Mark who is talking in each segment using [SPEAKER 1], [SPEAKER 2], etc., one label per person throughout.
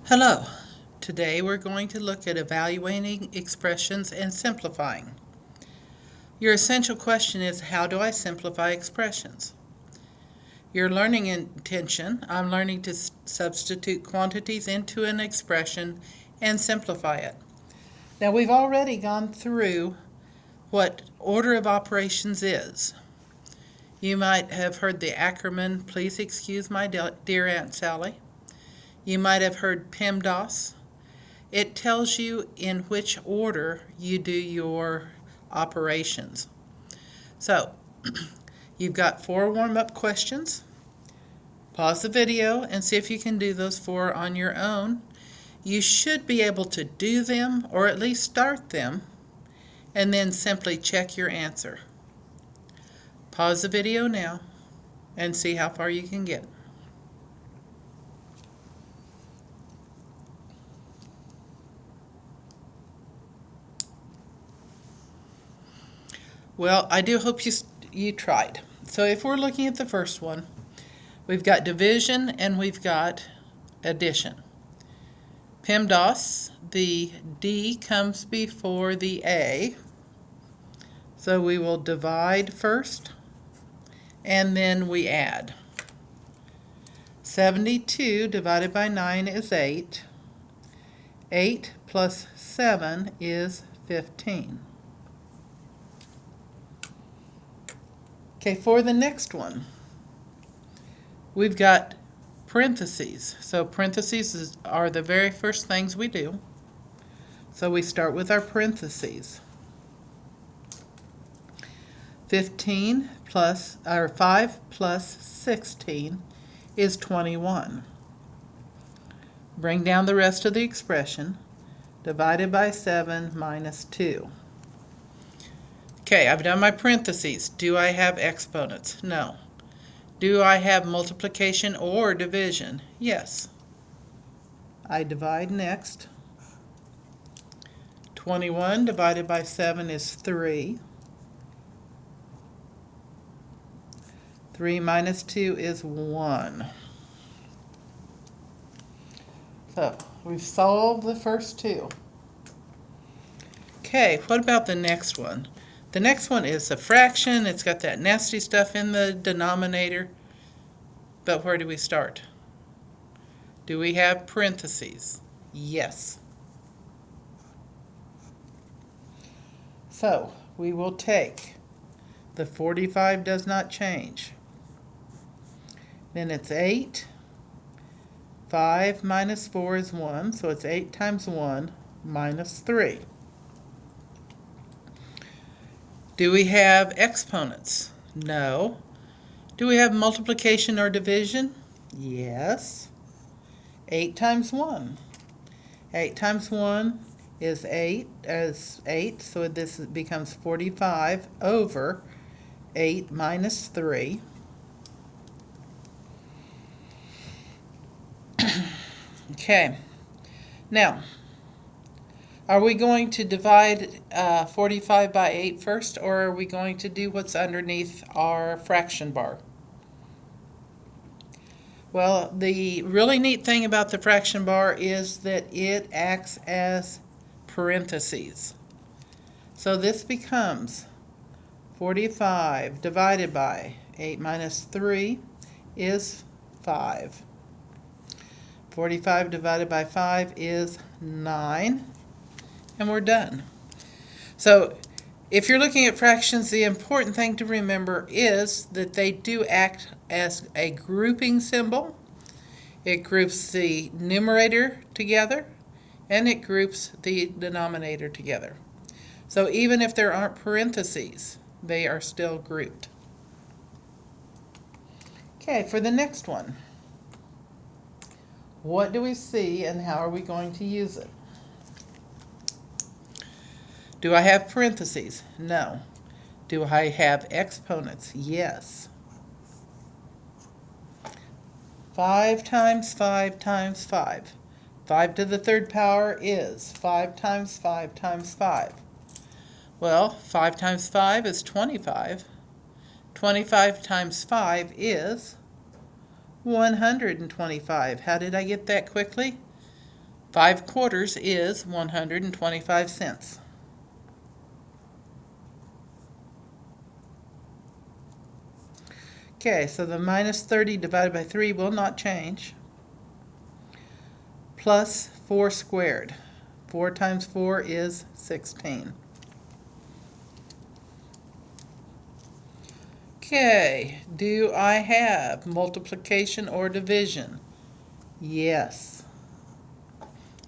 [SPEAKER 1] Hello. Today we're going to look at evaluating expressions and simplifying. Your essential question is, how do I simplify expressions? Your learning intention, I'm learning to substitute quantities into an expression and simplify it. Now we've already gone through what order of operations is. You might have heard the acronym, please excuse my dear Aunt Sally. You might have heard PEMDAS. It tells you in which order you do your operations. So, you've got 4 warm-up questions. Pause the video and see if you can do those 4 on your own. You should be able to do them, or at least start them, and then simply check your answer. Pause the video now and see how far you can get. Well, I do hope you tried. So if we're looking at the first one, we've got division and we've got addition. PEMDAS, the D comes before the A. So we will divide first and then we add. 72 divided by 9 is 8. 8 plus 7 is 15. Okay, for the next one, we've got parentheses. So parentheses are the very first things we do. So we start with our parentheses. 15 plus, or 5 plus 16 is 21. Bring down the rest of the expression. Divided by 7 minus 2. Okay, I've done my parentheses. Do I have exponents? No. Do I have multiplication or division? Yes. I divide next. 21 divided by 7 is 3. 3 minus 2 is 1. So, we've solved the first 2. Okay, what about the next one? The next one is a fraction. It's got that nasty stuff in the denominator. But where do we start? Do we have parentheses? Yes. So, we will take the 45 does not change. Then it's 8. 5 minus 4 is 1, so it's 8 times 1 minus 3. Do we have exponents? No. Do we have multiplication or division? Yes. 8 times 1. 8 times 1 is 8, so this becomes 45 over 8 minus 3. Okay. Now, are we going to divide 45 by 8 first, or are we going to do what's underneath our fraction bar? Well, the really neat thing about the fraction bar is that it acts as parentheses. So this becomes 45 divided by 8 minus 3 is 5. 45 divided by 5 is 9. And we're done. So if you're looking at fractions, the important thing to remember is that they do act as a grouping symbol. It groups the numerator together and it groups the denominator together. So even if there aren't parentheses, they are still grouped. Okay, for the next one, what do we see and how are we going to use it? Do I have parentheses? No. Do I have exponents? Yes. 5 times 5 times 5. 5 to the third power is 5 times 5 times 5. Well, 5 times 5 is 25. 25 times 5 is 125. How did I get that quickly? 5 quarters is 125 cents. Okay, so the minus 30 divided by 3 will not change. Plus 4 squared. 4 times 4 is 16. Okay, do I have multiplication or division? Yes.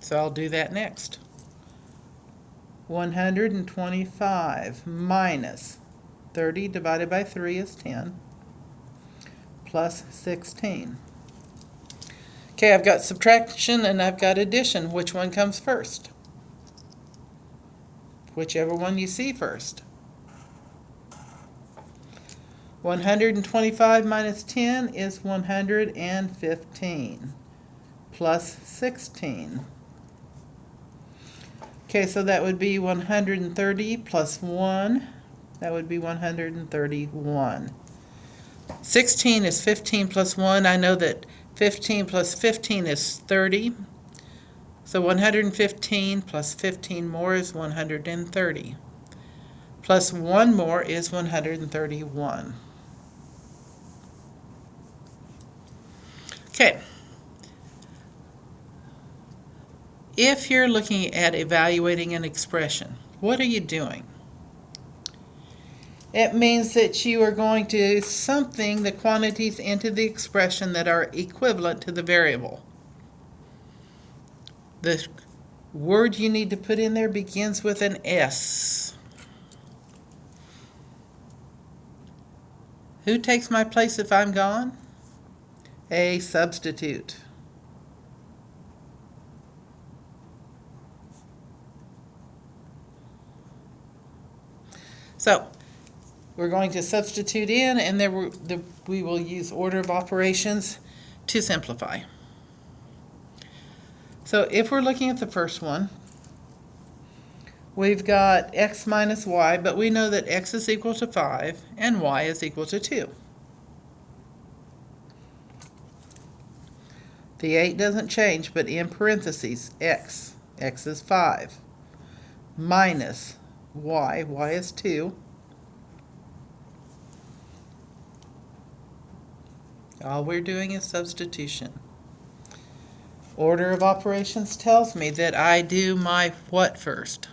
[SPEAKER 1] So I'll do that next. 125 minus 30 divided by 3 is 10, plus 16. Okay, I've got subtraction and I've got addition. Which one comes first? Whichever one you see first. 125 minus 10 is 115, plus 16. Okay, so that would be 130 plus 1. That would be 131. 16 is 15 plus 1. I know that 15 plus 15 is 30. So 115 plus 15 more is 130. Plus 1 more is 131. Okay. If you're looking at evaluating an expression, what are you doing? It means that you are going to something the quantities into the expression that are equivalent to the variable. The word you need to put in there begins with an S. Who takes my place if I'm gone? A substitute. So we're going to substitute in, and then we will use order of operations to simplify. So if we're looking at the first one, we've got x minus y, but we know that x is equal to 5 and y is equal to 2. The 8 doesn't change, but in parentheses, x is 5, minus y is 2. All we're doing is substitution. Order of operations tells me that I do my what first?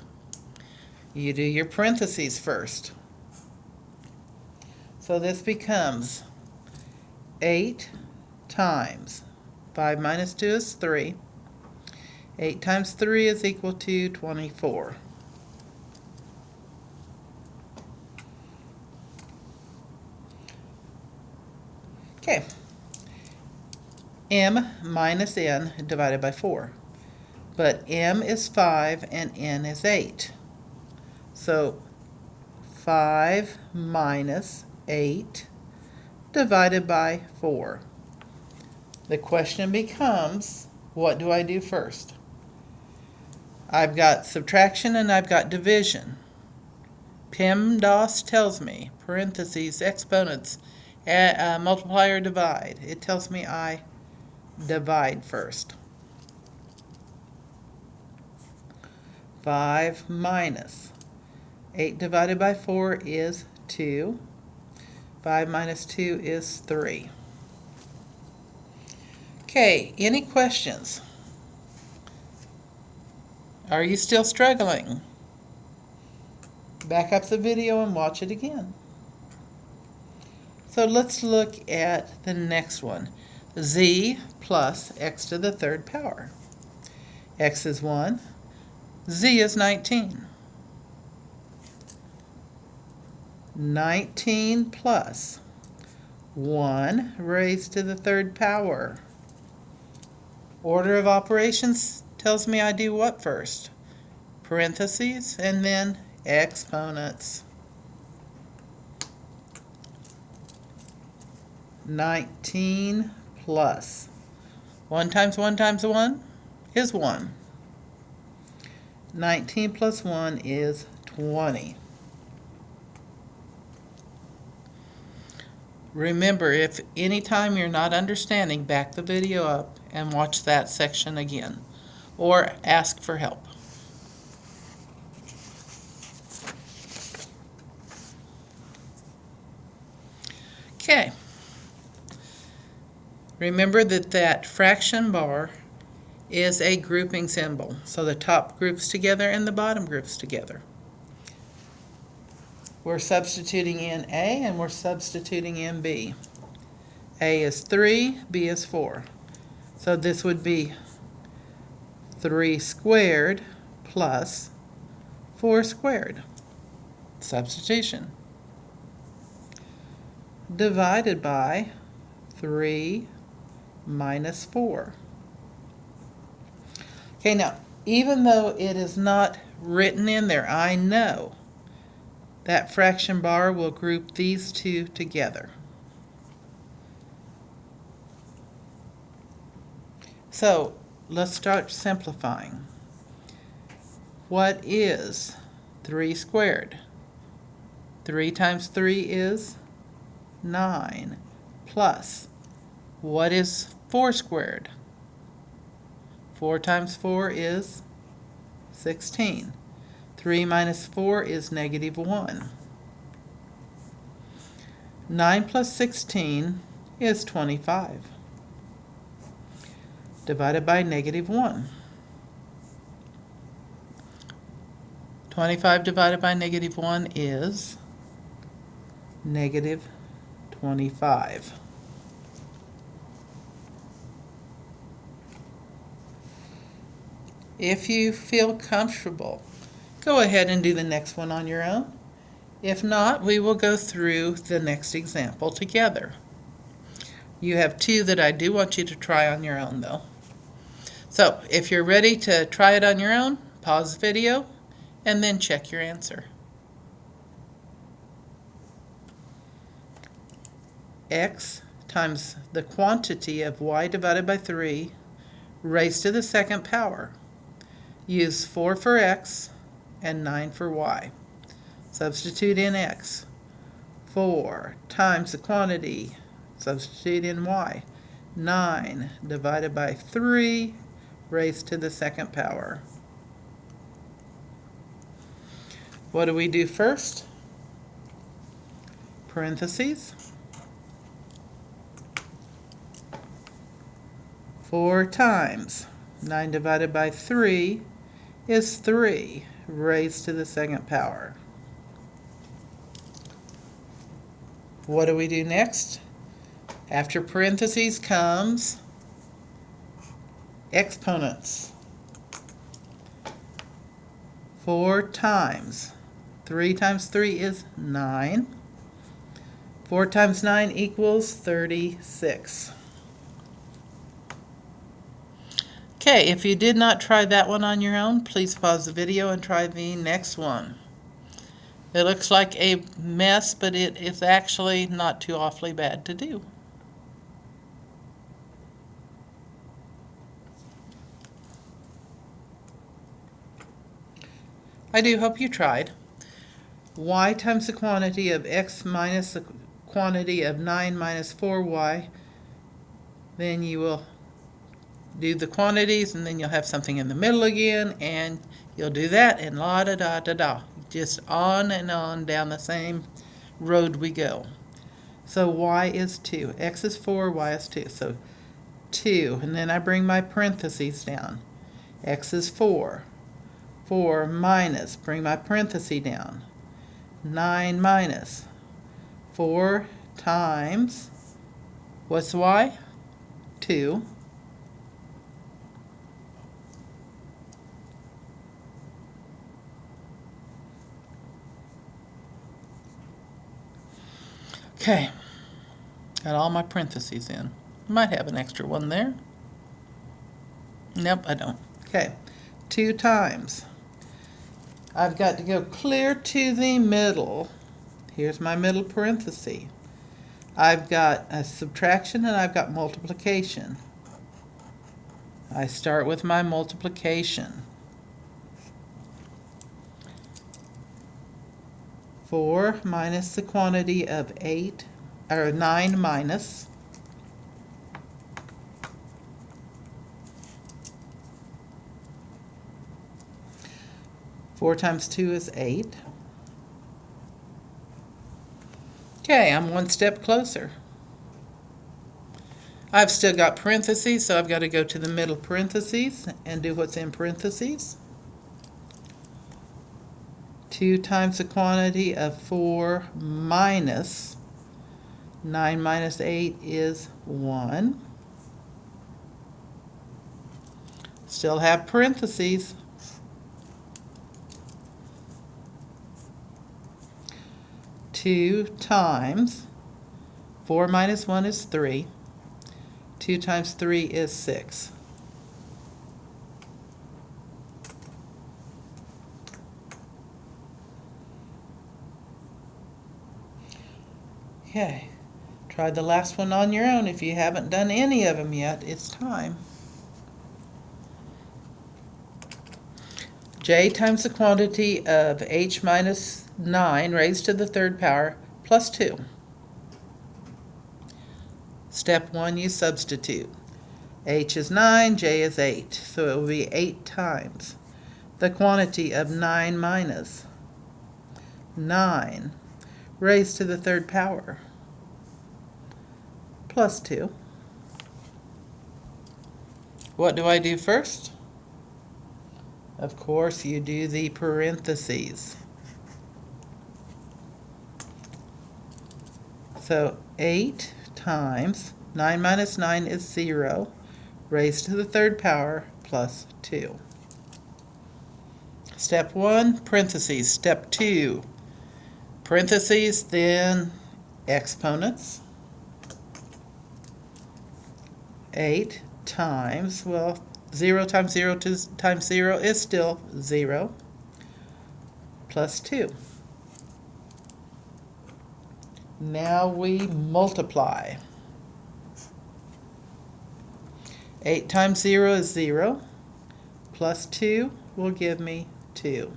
[SPEAKER 1] You do your parentheses first. So this becomes 8 times 5 minus 2 is 3. 8 times 3 is equal to 24. Okay. M minus n divided by 4. But m is 5 and n is 8. So 5 minus 8 divided by 4. The question becomes, what do I do first? I've got subtraction and I've got division. PEMDAS tells me, parentheses, exponents, multiply or divide. It tells me I divide first. 5 minus 8 divided by 4 is 2. 5 minus 2 is 3. Okay, any questions? Are you still struggling? Back up the video and watch it again. So let's look at the next one. Z plus x to the third power. X is 1. Z is 19. 19 plus 1 raised to the third power. Order of operations tells me I do what first? Parentheses and then exponents. 19 plus 1 times 1 times 1 is 1. 19 plus 1 is 20. Remember, if any time you're not understanding, back the video up and watch that section again. or ask for help. Okay. Remember that fraction bar is a grouping symbol. So the top groups together and the bottom groups together. We're substituting in A and we're substituting in B. A is 3, B is 4. So this would be 3 squared plus 4 squared. Substitution. Divided by 3 minus 4. Okay, now, even though it is not written in there, I know that fraction bar will group these two together. So, let's start simplifying. What is 3 squared? 3 times 3 is 9, plus, what is 4 squared? 4 times 4 is 16. 3 minus 4 is -1. 9 plus 16 is 25. Divided by -1. 25 divided by -1 is -25. If you feel comfortable, go ahead and do the next one on your own. If not, we will go through the next example together. You have two that I do want you to try on your own, though. So, if you're ready to try it on your own, pause the video and then check your answer. X times the quantity of y divided by 3 raised to the second power. Use 4 for x and 9 for y. Substitute in x. 4 times the quantity, substitute in y. 9 divided by 3 raised to the second power. What do we do first? Parentheses. 4 times 9 divided by 3 is 3 raised to the second power. What do we do next? After parentheses comes exponents. 4 times 3 times 3 is 9. 4 times 9 equals 36. Okay, if you did not try that one on your own, please pause the video and try the next one. It looks like a mess, but it is actually not too awfully bad to do. I do hope you tried. Y times the quantity of x minus the quantity of 9 minus 4y. Then you will do the quantities, and then you'll have something in the middle again, and you'll do that, and la-da-da-da-da. Just on and on down the same road we go. So y is 2. X is 4, y is 2. So 2, and then I bring my parentheses down. X is 4. 4 minus, bring my parenthesis down. 9 minus 4 times, what's y? 2. Okay, got all my parentheses in. Might have an extra one there. Nope, I don't. Okay, 2 times. I've got to go clear to the middle. Here's my middle parenthesis. I've got a subtraction and I've got multiplication. I start with my multiplication. 4 minus the quantity of 8, or 9 minus. 4 times 2 is 8. Okay, I'm one step closer. I've still got parentheses, so I've got to go to the middle parentheses and do what's in parentheses. 2 times the quantity of 4 minus 9 minus 8 is 1. Still have parentheses. 2 times 4 minus 1 is 3. 2 times 3 is 6. Okay, try the last one on your own. If you haven't done any of them yet, it's time. J times the quantity of h minus 9 raised to the third power plus 2. Step 1, you substitute. H is 9, J is 8, so it will be 8 times the quantity of 9 minus 9 raised to the third power plus 2. What do I do first? Of course, you do the parentheses. So 8 times 9 minus 9 is 0, raised to the third power plus 2. Step 1, parentheses. Step 2, parentheses, then exponents. 8 times, well, 0 times 0 times 0 is still 0, plus 2. Now we multiply. 8 times 0 is 0, plus 2 will give me 2.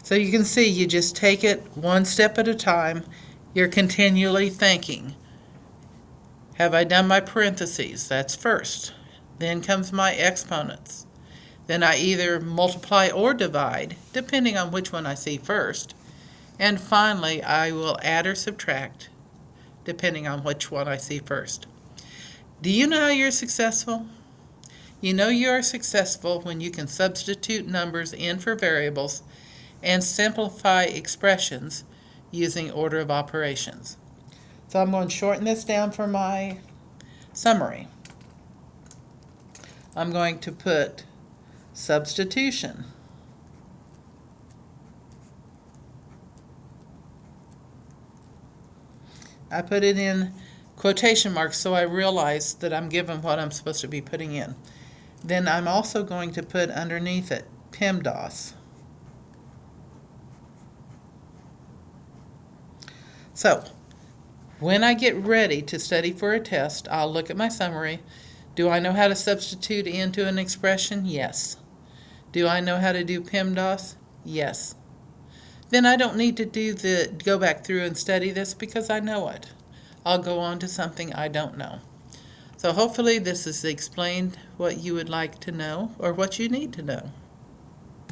[SPEAKER 1] So you can see you just take it one step at a time. You're continually thinking, have I done my parentheses? That's first. Then comes my exponents. Then I either multiply or divide, depending on which one I see first. And finally, I will add or subtract, depending on which one I see first. Do you know how you're successful? You know you are successful when you can substitute numbers in for variables and simplify expressions using order of operations. So I'm going to shorten this down for my summary. I'm going to put substitution. I put it in quotation marks so I realize that I'm given what I'm supposed to be putting in. Then I'm also going to put underneath it PEMDAS. So, when I get ready to study for a test, I'll look at my summary. Do I know how to substitute into an expression? Yes. Do I know how to do PEMDAS? Yes. Then I don't need to go back through and study this because I know it. I'll go on to something I don't know. So hopefully this has explained what you would like to know or what you need to know.